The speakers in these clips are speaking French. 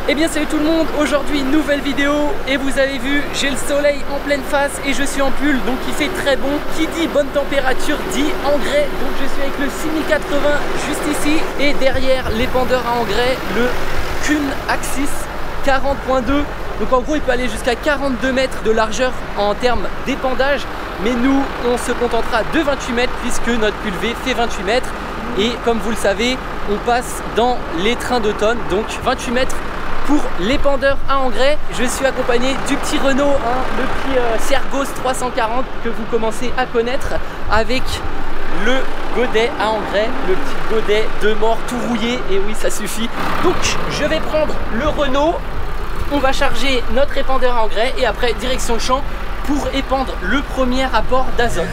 Eh bien salut tout le monde, aujourd'hui nouvelle vidéo et vous avez vu j'ai le soleil en pleine face et je suis en pull donc il fait très bon. Qui dit bonne température dit engrais, donc je suis avec le 6080 juste ici et derrière l'épandeur à engrais le Kuhn Axis 40.2. Donc en gros il peut aller jusqu'à 42 mètres de largeur en termes d'épandage, mais nous on se contentera de 28 mètres puisque notre pull V fait 28 mètres et comme vous le savez on passe dans les trains d'automne, donc 28 mètres pour l'épandeur à engrais. Je suis accompagné du petit Renault, le petit Sergos 340 que vous commencez à connaître, avec le godet à engrais, le petit godet de mort tout rouillé, et oui ça suffit. Donc je vais prendre le Renault, on va charger notre épandeur à engrais et après direction le champ pour épandre le premier apport d'azote.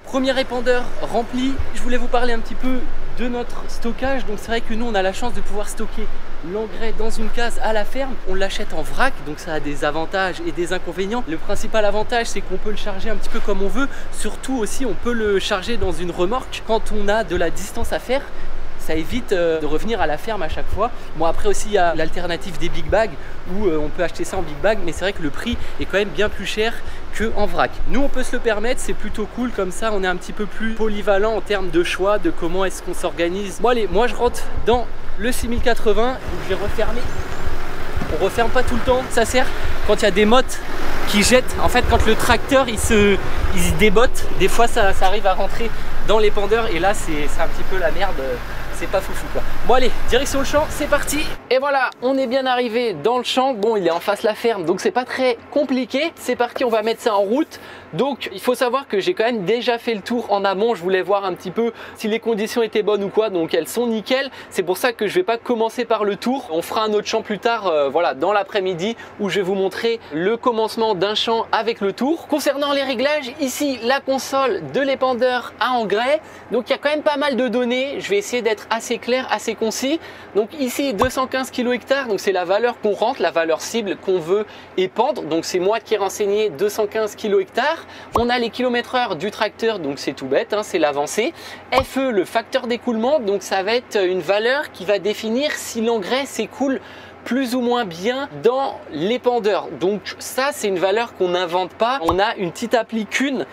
Premier épandeur rempli, je voulais vous parler un petit peu de notre stockage. Donc c'est vrai que nous on a la chance de pouvoir stocker l'engrais dans une case à la ferme. On l'achète en vrac, donc ça a des avantages et des inconvénients. Le principal avantage c'est qu'on peut le charger un petit peu comme on veut. Surtout aussi on peut le charger dans une remorque quand on a de la distance à faire. Ça évite de revenir à la ferme à chaque fois. Bon après aussi il y a l'alternative des big bags où on peut acheter ça en big bag, mais c'est vrai que le prix est quand même bien plus cher qu'en vrac. Nous on peut se le permettre, c'est plutôt cool, comme ça on est un petit peu plus polyvalent en termes de choix, de comment est-ce qu'on s'organise. Bon allez, moi je rentre dans le 6080, donc je vais refermer. On referme pas tout le temps, ça sert quand il y a des mottes qui jettent. En fait quand le tracteur il se débotte, des fois ça arrive à rentrer dans l'épandeur et là c'est un petit peu la merde. C'est pas foufou quoi. Bon allez, direction le champ, c'est parti. Et voilà, on est bien arrivé dans le champ. Bon, il est en face la ferme, donc c'est pas très compliqué. C'est parti, on va mettre ça en route. Donc il faut savoir que j'ai quand même déjà fait le tour en amont. Je voulais voir un petit peu si les conditions étaient bonnes ou quoi. Donc elles sont nickel. C'est pour ça que je vais pas commencer par le tour. On fera un autre champ plus tard, voilà, dans l'après-midi, où je vais vous montrer le commencement d'un champ avec le tour. Concernant les réglages, ici la console de l'épandeur à engrais. Donc il y a quand même pas mal de données. Je vais essayer d'être assez clair, assez concis. Donc ici 215 kg/h, donc c'est la valeur qu'on rentre, la valeur cible qu'on veut épandre. Donc c'est moi qui ai renseigné 215 kg/h. On a les km/h du tracteur, donc c'est tout bête, hein, c'est l'avancée. FE, le facteur d'écoulement, donc ça va être une valeur qui va définir si l'engrais s'écoule plus ou moins bien dans l'épandeur. Donc ça c'est une valeur qu'on n'invente pas. On a une petite appli Kuhn,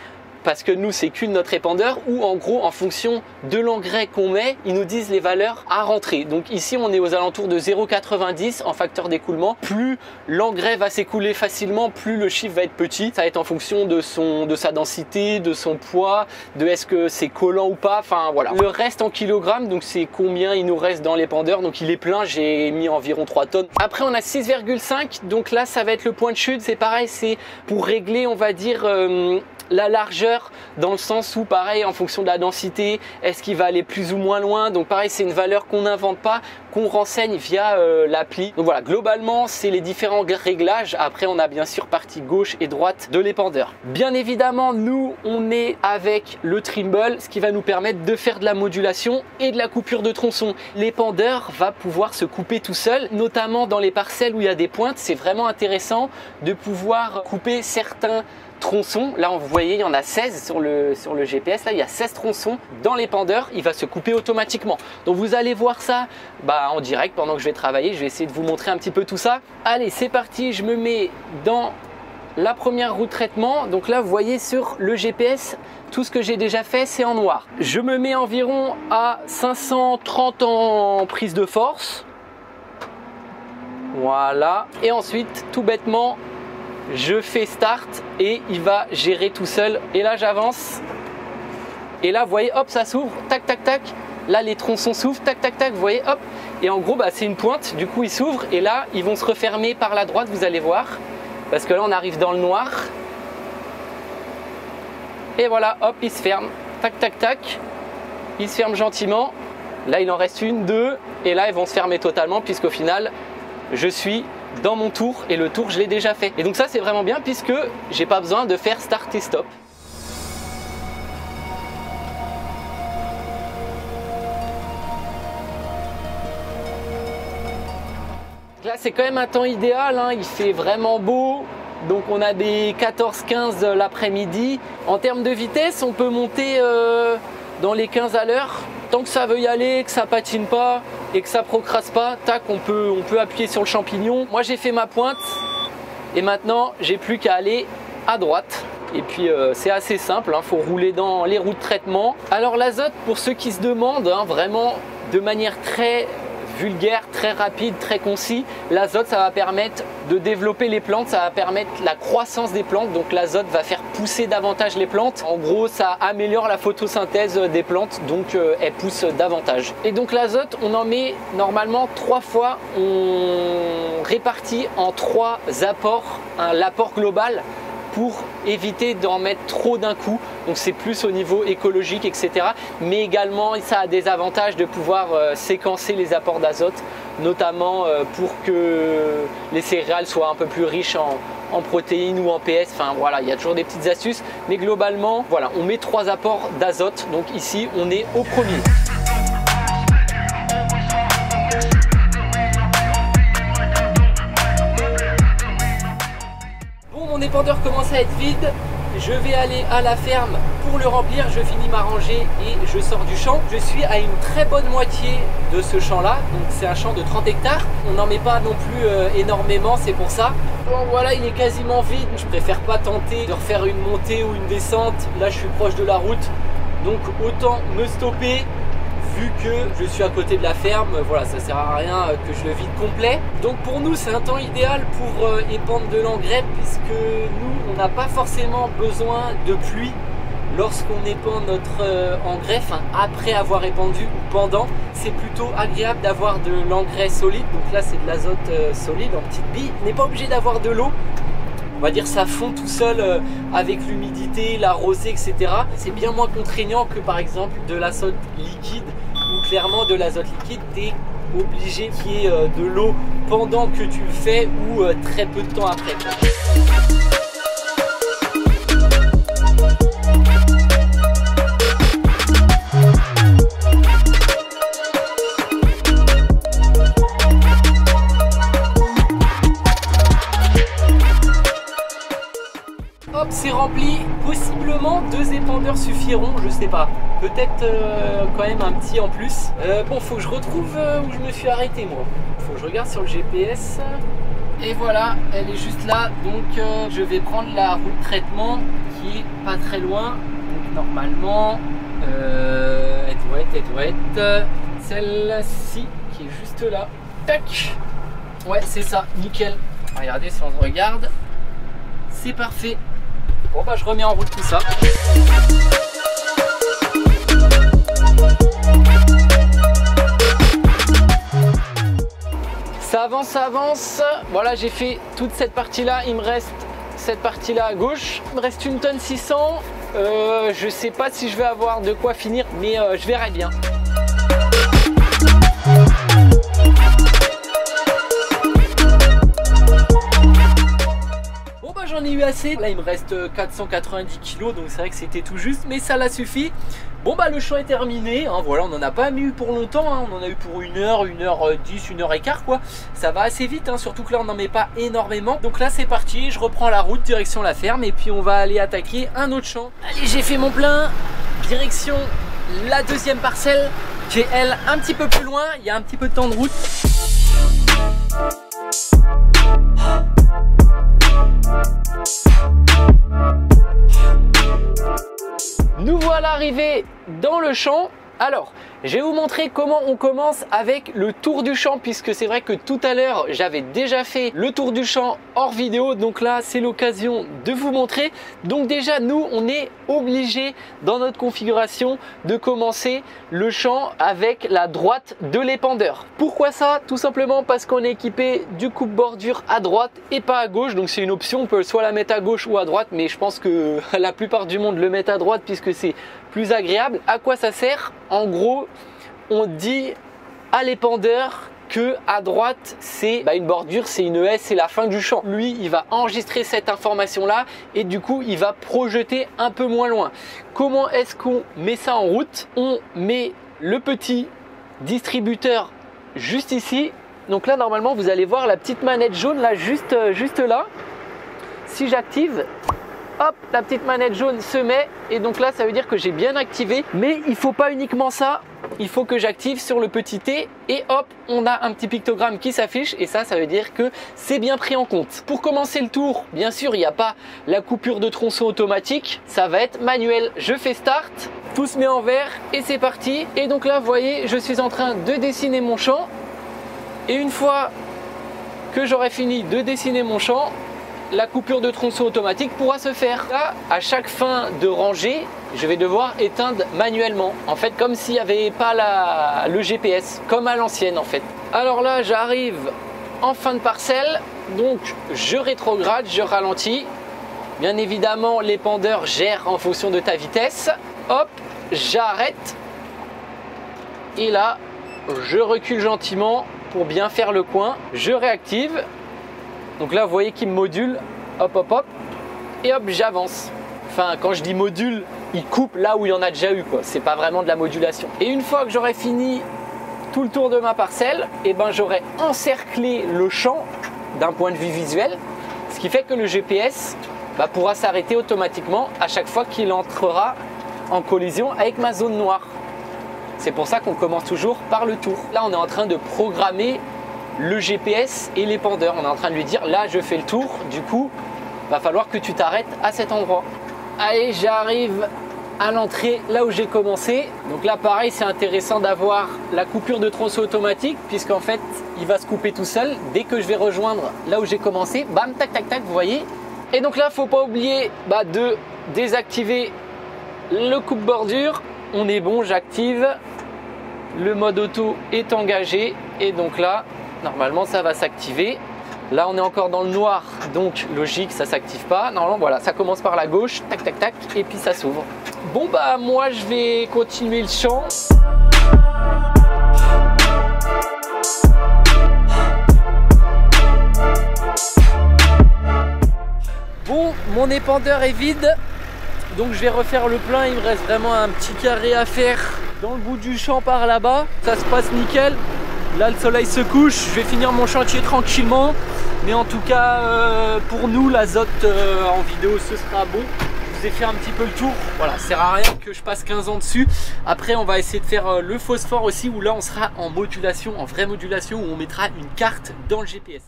parce que nous c'est Kuhn notre épandeur, où en gros en fonction de l'engrais qu'on met, ils nous disent les valeurs à rentrer. Donc ici on est aux alentours de 0,90 en facteur d'écoulement. Plus l'engrais va s'écouler facilement, plus le chiffre va être petit. Ça va être en fonction de sa densité, de son poids, de est-ce que c'est collant ou pas, enfin voilà. Le reste en kilogrammes, donc c'est combien il nous reste dans l'épandeur. Donc il est plein, j'ai mis environ 3 tonnes. Après on a 6,5, donc là ça va être le point de chute. C'est pareil, c'est pour régler on va dire la largeur, dans le sens où pareil en fonction de la densité, est-ce qu'il va aller plus ou moins loin. Donc pareil c'est une valeur qu'on n'invente pas, qu'on renseigne via l'appli. Donc voilà, globalement c'est les différents réglages. Après on a bien sûr partie gauche et droite de l'épandeur. Bien évidemment nous on est avec le trimble, ce qui va nous permettre de faire de la modulation et de la coupure de tronçon. L'épandeur va pouvoir se couper tout seul, notamment dans les parcelles où il y a des pointes. C'est vraiment intéressant de pouvoir couper certains tronçons. Là vous voyez il y en a 16 sur le GPS, là il y a 16 tronçons dans l'épandeur, il va se couper automatiquement. Donc vous allez voir ça en direct pendant que je vais travailler. Je vais essayer de vous montrer un petit peu tout ça. Allez c'est parti, je me mets dans la première roue de traitement. Donc là vous voyez sur le GPS tout ce que j'ai déjà fait c'est en noir. Je me mets environ à 530 en prise de force, voilà, et ensuite tout bêtement je fais start et il va gérer tout seul. Et là j'avance et là vous voyez hop ça s'ouvre, tac tac tac. Là les tronçons s'ouvrent, tac tac tac, vous voyez hop. Et en gros c'est une pointe, du coup ils s'ouvrent et là ils vont se refermer par la droite, vous allez voir. Parce que là on arrive dans le noir. Et voilà hop ils se ferment, tac tac tac. Ils se ferment gentiment. Là il en reste une, deux et là ils vont se fermer totalement puisqu'au final je suis dans mon tour et le tour je l'ai déjà fait. Et donc ça c'est vraiment bien puisque j'ai pas besoin de faire start et stop. là c'est quand même un temps idéal, hein. Il fait vraiment beau. Donc on a des 14-15 l'après-midi. En termes de vitesse, on peut monter dans les 15 à l'heure. Tant que ça veut y aller, que ça patine pas et que ça procraste pas, tac, on peut appuyer sur le champignon. Moi j'ai fait ma pointe et maintenant j'ai plus qu'à aller à droite. Et puis c'est assez simple, hein, faut rouler dans les roues de traitement. Alors l'azote, pour ceux qui se demandent, hein, vraiment de manière très vulgaire, très rapide, très concis, l'azote ça va permettre de développer les plantes, ça va permettre la croissance des plantes, donc l'azote va faire pousser davantage les plantes. En gros ça améliore la photosynthèse des plantes, donc elles poussent davantage. Et donc l'azote on en met normalement 3 fois, on répartit en 3 apports, l'apport global, pour éviter d'en mettre trop d'un coup. Donc c'est plus au niveau écologique, etc. Mais également ça a des avantages de pouvoir séquencer les apports d'azote, notamment pour que les céréales soient un peu plus riches en protéines ou en PS. Enfin voilà, il y a toujours des petites astuces, mais globalement voilà, on met 3 apports d'azote. Donc ici on est au premier. Mon épandeur commence à être vide, je vais aller à la ferme pour le remplir, je finis ma rangée et je sors du champ. Je suis à une très bonne moitié de ce champ là, donc c'est un champ de 30 hectares, on n'en met pas non plus énormément, c'est pour ça. Bon voilà, il est quasiment vide, je préfère pas tenter de refaire une montée ou une descente, là je suis proche de la route, donc autant me stopper. Vu que je suis à côté de la ferme, voilà, ça sert à rien que je le vide complet. Donc pour nous c'est un temps idéal pour épandre de l'engrais, puisque nous on n'a pas forcément besoin de pluie lorsqu'on épand notre engrais, enfin après avoir épandu ou pendant. C'est plutôt agréable d'avoir de l'engrais solide, donc là c'est de l'azote solide en petites billes. On n'est pas obligé d'avoir de l'eau. On va dire ça fond tout seul avec l'humidité, la rosée, etc. C'est bien moins contraignant que par exemple de l'azote liquide, où clairement de l'azote liquide, tu es obligé qu'il y ait de l'eau pendant que tu le fais ou très peu de temps après. Hop, c'est rempli. Possiblement 2 épandeurs suffiront, je sais pas. Peut-être quand même un petit en plus. Bon, faut que je retrouve où je me suis arrêté moi. Faut que je regarde sur le GPS. Et voilà, elle est juste là. Donc je vais prendre la route de traitement qui est pas très loin. Donc normalement, elle doit être celle-ci qui est juste là. Tac. Ouais, c'est ça, nickel. Regardez si on regarde. C'est parfait. Bon bah je remets en route tout ça. Ça avance, ça avance. Voilà, j'ai fait toute cette partie là. Il me reste cette partie là à gauche. Il me reste 1 tonne 600. Je sais pas si je vais avoir de quoi finir, mais je verrai bien. J'en ai eu assez, là il me reste 490 kg, donc c'est vrai que c'était tout juste, mais ça l'a suffi. Bon bah le champ est terminé, hein, voilà, on n'en a pas eu pour longtemps, hein, on en a eu pour 1 heure, 1h10, 1h15 quoi. Ça va assez vite, hein, surtout que là on n'en met pas énormément. Donc là c'est parti, je reprends la route direction la ferme et puis on va aller attaquer un autre champ. Allez, j'ai fait mon plein, direction la 2e parcelle qui est elle un petit peu plus loin, il y a un petit peu de temps de route. Nous voilà arrivés dans le champ. Alors, je vais vous montrer comment on commence avec le tour du champ, puisque c'est vrai que tout à l'heure, j'avais déjà fait le tour du champ hors vidéo. Donc là, c'est l'occasion de vous montrer. Donc déjà, nous, on est obligé dans notre configuration de commencer le champ avec la droite de l'épandeur. Pourquoi ça? Tout simplement parce qu'on est équipé du coupe-bordure à droite et pas à gauche. Donc c'est une option, on peut soit la mettre à gauche ou à droite, mais je pense que la plupart du monde le met à droite puisque c'est plus agréable. À quoi ça sert? En gros, on dit à l'épandeur que à droite c'est une bordure, c'est une haie, c'est la fin du champ. Lui, il va enregistrer cette information là et du coup il va projeter un peu moins loin. Comment est-ce qu'on met ça en route? On met le petit distributeur juste ici. Donc là normalement vous allez voir la petite manette jaune là juste là. Si j'active, hop, la petite manette jaune se met et donc là ça veut dire que j'ai bien activé. Mais il ne faut pas uniquement ça, il faut que j'active sur le petit T et hop, on a un petit pictogramme qui s'affiche et ça veut dire que c'est bien pris en compte. Pour commencer le tour, bien sûr, il n'y a pas la coupure de tronçon automatique, ça va être manuel. Je fais start, tout se met en vert et c'est parti. Et donc là, vous voyez, je suis en train de dessiner mon champ et une fois que j'aurai fini de dessiner mon champ, la coupure de tronçon automatique pourra se faire. Là, à chaque fin de rangée, je vais devoir éteindre manuellement. En fait, comme s'il n'y avait pas le GPS, comme à l'ancienne en fait. Alors là, j'arrive en fin de parcelle, donc je rétrograde, je ralentis. Bien évidemment, l'épandeur gère en fonction de ta vitesse. Hop, j'arrête. Et là, je recule gentiment pour bien faire le coin. Je réactive. Donc là, vous voyez qu'il me module, hop, hop, hop, et hop, j'avance. Enfin, quand je dis module, il coupe là où il y en a déjà eu, quoi. C'est pas vraiment de la modulation. Et une fois que j'aurai fini tout le tour de ma parcelle, et ben j'aurai encerclé le champ d'un point de vue visuel, ce qui fait que le GPS pourra s'arrêter automatiquement à chaque fois qu'il entrera en collision avec ma zone noire. C'est pour ça qu'on commence toujours par le tour. Là, on est en train de programmer le GPS et l'épandeur. On est en train de lui dire là je fais le tour, du coup va falloir que tu t'arrêtes à cet endroit. Allez, j'arrive à l'entrée là où j'ai commencé. Donc là pareil, c'est intéressant d'avoir la coupure de tronçon automatique puisqu'en fait il va se couper tout seul dès que je vais rejoindre là où j'ai commencé. Bam, tac tac tac, vous voyez. Et donc là faut pas oublier de désactiver le coupe-bordure. On est bon, j'active. Le mode auto est engagé et donc là normalement ça va s'activer. Là on est encore dans le noir, donc logique, ça s'active pas. Normalement voilà, ça commence par la gauche, tac tac tac, et puis ça s'ouvre. Bon moi je vais continuer le champ. Bon, mon épandeur est vide, donc je vais refaire le plein. Il me reste vraiment un petit carré à faire dans le bout du champ par là-bas. Ça se passe nickel. Là le soleil se couche, je vais finir mon chantier tranquillement. Mais en tout cas pour nous l'azote en vidéo ce sera bon. Je vous ai fait un petit peu le tour. Voilà, ça sert à rien que je passe 15 ans dessus. Après on va essayer de faire le phosphore aussi, où là on sera en modulation, en vraie modulation, où on mettra une carte dans le GPS.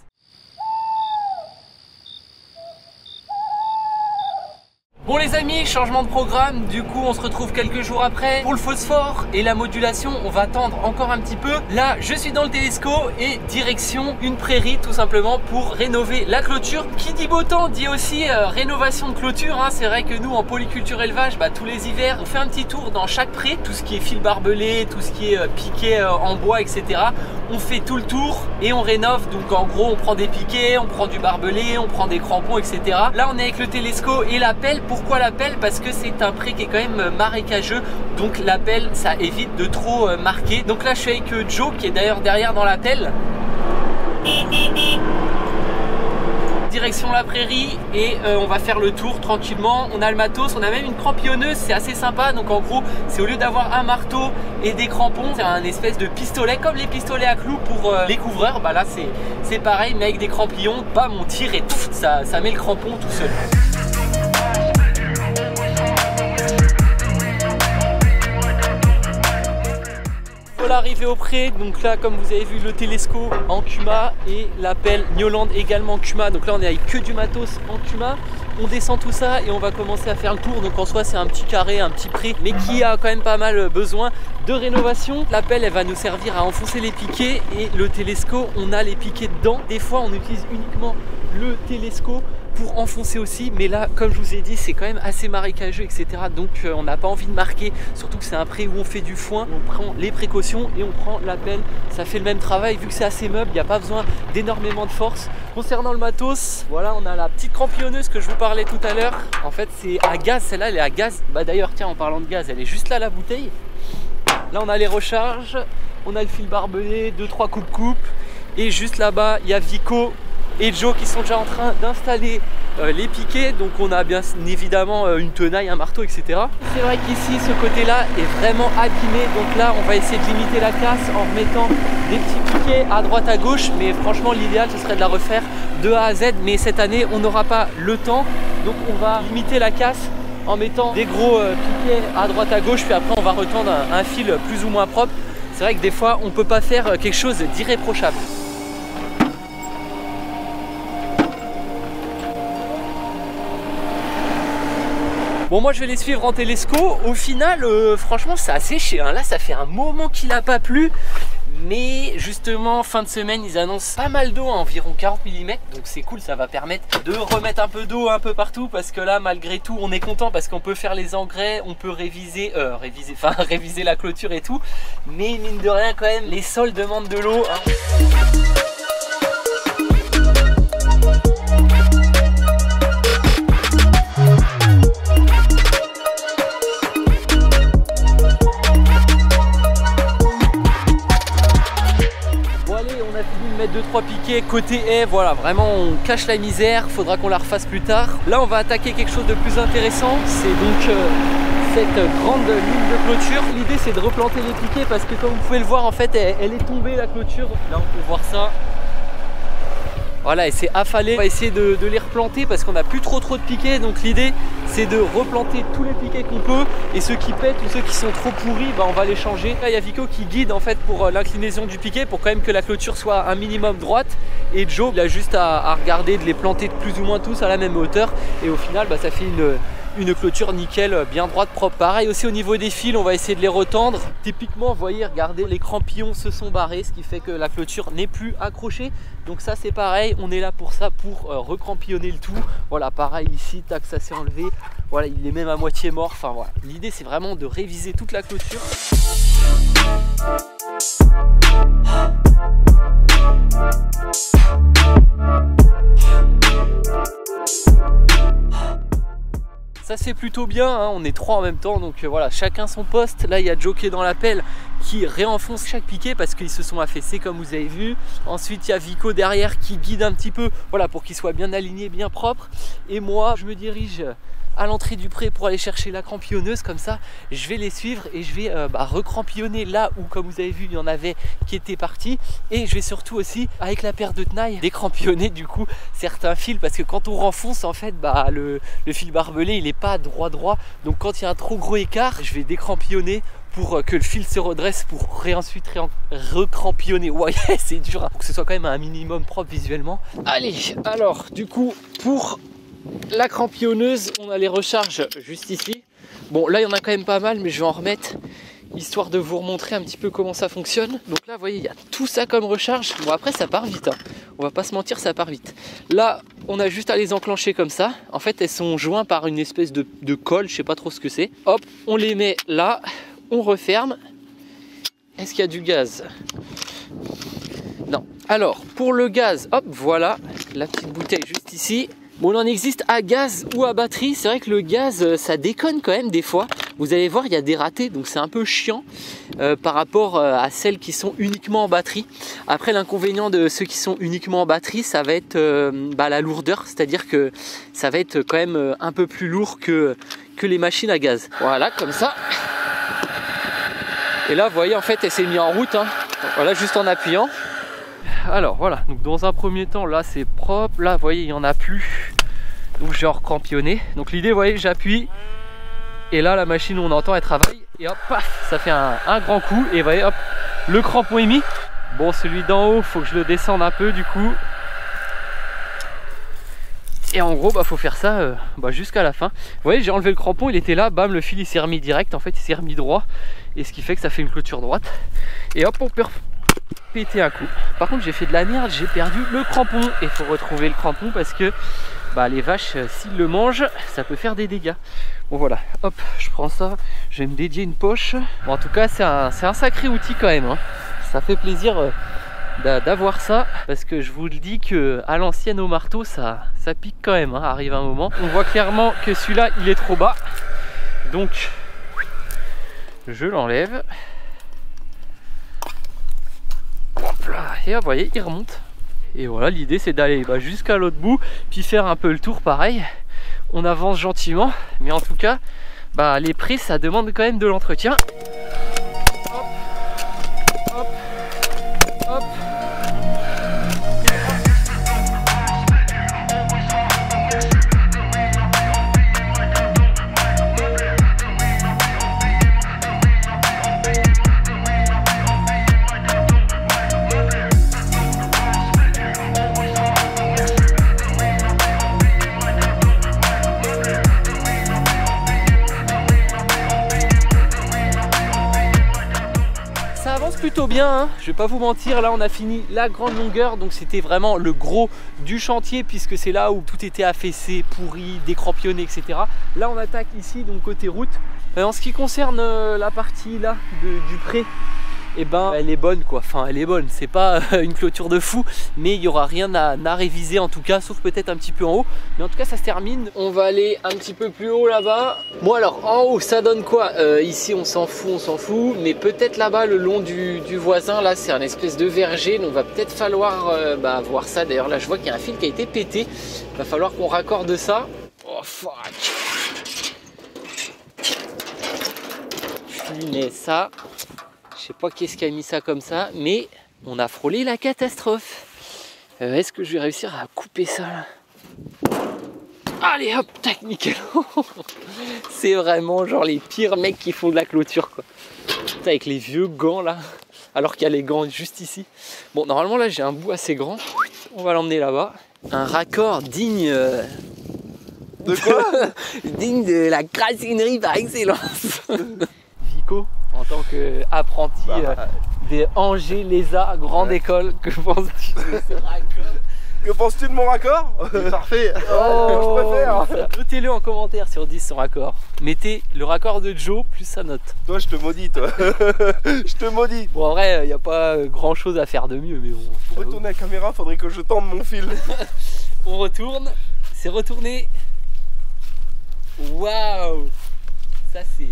Bon les amis, changement de programme, du coup on se retrouve quelques jours après pour le phosphore et la modulation. On va attendre encore un petit peu. Là je suis dans le Telesco et direction une prairie tout simplement pour rénover la clôture. Qui dit beau temps dit aussi rénovation de clôture, hein. C'est vrai que nous en polyculture élevage, tous les hivers on fait un petit tour dans chaque pré. Tout ce qui est fil barbelé, tout ce qui est piquet en bois, etc. On fait tout le tour et on rénove. Donc en gros on prend des piquets, on prend du barbelé, on prend des crampons, etc. Là on est avec le Telesco et la pelle. Pourquoi la pelle? Parce que c'est un pré qui est quand même marécageux, donc la pelle ça évite de trop marquer. Donc là je suis avec Joe qui est d'ailleurs derrière dans la pelle. Direction la prairie et on va faire le tour tranquillement. On a le matos, on a même une crampillonneuse, c'est assez sympa. Donc en gros c'est au lieu d'avoir un marteau et des crampons, c'est un espèce de pistolet comme les pistolets à clous pour les couvreurs. Là c'est pareil mais avec des crampillons. Bam, on tire et tout, ça met le crampon tout seul. Arrivé au pré, donc là comme vous avez vu le Telesco en Kuma et la pelle Newland également en Kuma. Donc là on est avec que du matos en Kuma. On descend tout ça et on va commencer à faire le tour. Donc en soi c'est un petit carré, un petit pré, mais qui a quand même pas mal besoin de rénovation. La pelle elle va nous servir à enfoncer les piquets et le Telesco on a les piquets dedans. Des fois on utilise uniquement le Telesco pour enfoncer aussi, mais là comme je vous ai dit c'est quand même assez marécageux, etc. Donc on n'a pas envie de marquer, surtout que c'est un pré où on fait du foin. On prend les précautions et on prend la pelle, ça fait le même travail. Vu que c'est assez meuble, il n'y a pas besoin d'énormément de force. Concernant le matos, voilà, on a la petite crampillonneuse que je vous parlais tout à l'heure. En fait c'est à gaz, celle-là elle est à gaz. D'ailleurs tiens, en parlant de gaz, elle est juste là la bouteille. Là on a les recharges, on a le fil barbelé, 2-3 coupe-coupe, et juste là-bas il y a Vico et Joe qui sont déjà en train d'installer les piquets. Donc on a bien évidemment une tenaille, un marteau, etc. C'est vrai qu'ici ce côté là est vraiment abîmé, donc là on va essayer de limiter la casse en remettant des petits piquets piquets à droite à gauche, mais franchement l'idéal ce serait de la refaire de A à Z, mais cette année on n'aura pas le temps, donc on va limiter la casse en mettant des gros piquets à droite à gauche, puis après on va retendre un fil plus ou moins propre. C'est vrai que des fois on peut pas faire quelque chose d'irréprochable. Bon, moi je vais les suivre en télesco. Au final, franchement, ça a séché. Hein. Là, ça fait un moment qu'il n'a pas plu. Mais justement, fin de semaine, ils annoncent pas mal d'eau, environ 40 mm. Donc c'est cool, ça va permettre de remettre un peu d'eau un peu partout. Parce que là, malgré tout, on est content parce qu'on peut faire les engrais, on peut réviser la clôture et tout. Mais mine de rien, quand même, les sols demandent de l'eau. Hein. Mettre 2-3 piquets côté haie, voilà, vraiment on cache la misère, faudra qu'on la refasse plus tard. Là on va attaquer quelque chose de plus intéressant, c'est donc cette grande ligne de clôture. L'idée c'est de replanter les piquets parce que comme vous pouvez le voir en fait elle est tombée la clôture, là on peut voir ça. Voilà, et c'est affalé. On va essayer de les replanter parce qu'on n'a plus trop de piquets. Donc l'idée c'est de replanter tous les piquets qu'on peut. Et ceux qui pètent ou ceux qui sont trop pourris, bah, on va les changer. Là il y a Vico qui guide en fait pour l'inclinaison du piquet, pour quand même que la clôture soit un minimum droite. Et Joe il a juste à regarder de les planter plus ou moins tous à la même hauteur. Et au final bah, ça fait une clôture nickel, bien droite, propre. Pareil aussi au niveau des fils, on va essayer de les retendre. Typiquement, vous voyez, regardez, les crampillons se sont barrés, ce qui fait que la clôture n'est plus accrochée. Donc ça c'est pareil, on est là pour ça, pour recrampillonner le tout. Voilà, pareil ici, tac, ça s'est enlevé. Voilà, il est même à moitié mort. Enfin voilà, l'idée c'est vraiment de réviser toute la clôture. Ça se fait plutôt bien, hein. On est 3 en même temps, donc voilà, chacun son poste. Là il y a Joe qui est dans la pelle qui réenfonce chaque piquet parce qu'ils se sont affaissés comme vous avez vu. Ensuite il y a Vico derrière qui guide un petit peu, voilà, pour qu'il soit bien aligné, bien propre. Et moi je me dirige à l'entrée du pré pour aller chercher la crampillonneuse. Comme ça je vais les suivre et je vais recrampillonner là où, comme vous avez vu, il y en avait qui étaient partis. Et je vais surtout aussi avec la paire de tenailles décrampillonner du coup certains fils, parce que quand on renfonce en fait le fil barbelé il n'est pas droit, donc quand il y a un trop gros écart je vais décrampillonner pour que le fil se redresse, pour ensuite recrampillonner. Ouais, c'est dur, hein, pour que ce soit quand même un minimum propre visuellement. Allez, alors du coup pour la crampillonneuse, on a les recharges juste ici. Bon, là il y en a quand même pas mal, mais je vais en remettre histoire de vous remontrer un petit peu comment ça fonctionne. Donc là, vous voyez, il y a tout ça comme recharge. Bon, après ça part vite, hein. On va pas se mentir, ça part vite. Là, on a juste à les enclencher comme ça. En fait, elles sont jointes par une espèce de colle, je sais pas trop ce que c'est. Hop, on les met là, on referme. Est-ce qu'il y a du gaz? Non. Alors, pour le gaz, hop, voilà, la petite bouteille juste ici. Bon, il en existe à gaz ou à batterie. C'est vrai que le gaz, ça déconne quand même des fois. Vous allez voir, il y a des ratés, donc c'est un peu chiant par rapport à celles qui sont uniquement en batterie. Après, l'inconvénient de ceux qui sont uniquement en batterie, ça va être la lourdeur. C'est-à-dire que ça va être quand même un peu plus lourd que les machines à gaz. Voilà, comme ça. Et là, vous voyez, en fait, elle s'est mise en route, hein. Voilà, juste en appuyant. Alors voilà, donc dans un premier temps là c'est propre, là vous voyez il n'y en a plus, donc je vais recrampillonner. Donc l'idée, vous voyez, j'appuie et là la machine, on entend, elle travaille et hop, paf, ça fait un grand coup et vous voyez, hop, le crampon est mis. Bon, celui d'en haut, faut que je le descende un peu du coup. Et en gros, faut faire ça jusqu'à la fin. Vous voyez, j'ai enlevé le crampon, il était là, bam, le fil il s'est remis direct, en fait il s'est remis droit. Et ce qui fait que ça fait une clôture droite. Et hop, on peut péter un coup. Par contre, j'ai fait de la merde, j'ai perdu le crampon. Et il faut retrouver le crampon parce que les vaches, s'ils le mangent, ça peut faire des dégâts. Bon voilà, hop, je prends ça, je vais me dédier une poche. Bon, en tout cas, c'est un sacré outil quand même, hein. Ça fait plaisir d'avoir ça, parce que je vous le dis que à l'ancienne au marteau ça pique quand même, hein. Arrive un moment, on voit clairement que celui-là il est trop bas, donc je l'enlève. Hop là, et vous voyez, il remonte. Et voilà, l'idée c'est d'aller jusqu'à l'autre bout, puis faire un peu le tour pareil. On avance gentiment, mais en tout cas, les prés ça demande quand même de l'entretien. Hop, hop, hop. plutôt bien, hein. Je vais pas vous mentir, là on a fini la grande longueur, donc c'était vraiment le gros du chantier puisque c'est là où tout était affaissé, pourri, décrampionné, etc. Là on attaque ici, donc côté route. En ce qui concerne la partie là du pré, et ben elle est bonne quoi, enfin elle est bonne, c'est pas une clôture de fou, mais il y aura rien à réviser en tout cas, sauf peut-être un petit peu en haut, mais en tout cas ça se termine. On va aller un petit peu plus haut là-bas. Bon alors en haut ça donne quoi? Ici on s'en fout, mais peut-être là-bas le long du voisin, là c'est un espèce de verger, donc va peut-être falloir voir ça. D'ailleurs là je vois qu'il y a un fil qui a été pété, va falloir qu'on raccorde ça. Oh fuck, mais ça, je sais pas qu'est-ce qui a mis ça comme ça, mais on a frôlé la catastrophe. Est-ce que je vais réussir à couper ça là? Allez hop, tac, nickel. C'est vraiment genre les pires mecs qui font de la clôture quoi. Putain, avec les vieux gants là, alors qu'il y a les gants juste ici. Bon, normalement là j'ai un bout assez grand, on va l'emmener là-bas. Un raccord digne... De quoi? Digne de la crassinerie par excellence. Vico, en tant qu'apprenti des Angers Lézard grande école, que penses-tu de ce raccord? Que penses-tu de mon raccord? Parfait. Oh, je préfère. Notez-le en commentaire sur 10 son raccord. Mettez le raccord de Joe plus sa note. Toi je te maudis toi. Je te maudis. Bon en vrai il n'y a pas grand chose à faire de mieux, mais bon. Pour retourner la caméra faudrait que je tende mon fil. On retourne, c'est retourné. Waouh, ça c'est...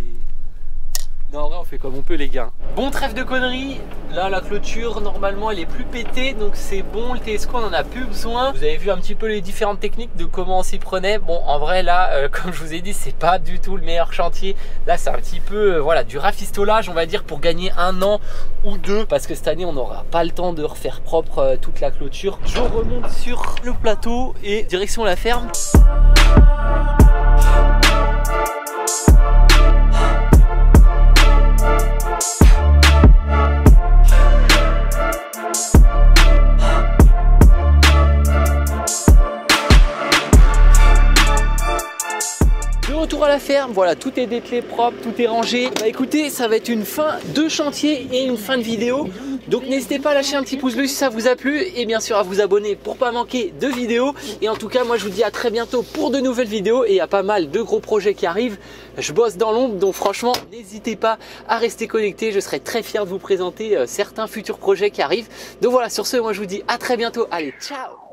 Non, en vrai on fait comme on peut les gars. Bon, trêve de conneries. Là la clôture normalement elle est plus pétée, donc c'est bon, le TSQ on en a plus besoin. Vous avez vu un petit peu les différentes techniques de comment on s'y prenait. Bon en vrai là comme je vous ai dit c'est pas du tout le meilleur chantier. Là c'est un petit peu voilà du rafistolage on va dire pour gagner 1 an ou 2, parce que cette année on n'aura pas le temps de refaire propre toute la clôture. Je remonte sur le plateau et direction la ferme. Retour à la ferme, voilà, tout est dételé, propre, tout est rangé. Bah écoutez, ça va être une fin de chantier et une fin de vidéo. Donc n'hésitez pas à lâcher un petit pouce bleu si ça vous a plu et bien sûr à vous abonner pour pas manquer de vidéos. Et en tout cas, moi je vous dis à très bientôt pour de nouvelles vidéos et il y a pas mal de gros projets qui arrivent. Je bosse dans l'ombre, donc franchement, n'hésitez pas à rester connecté. Je serai très fier de vous présenter certains futurs projets qui arrivent. Donc voilà, sur ce, moi je vous dis à très bientôt. Allez, ciao!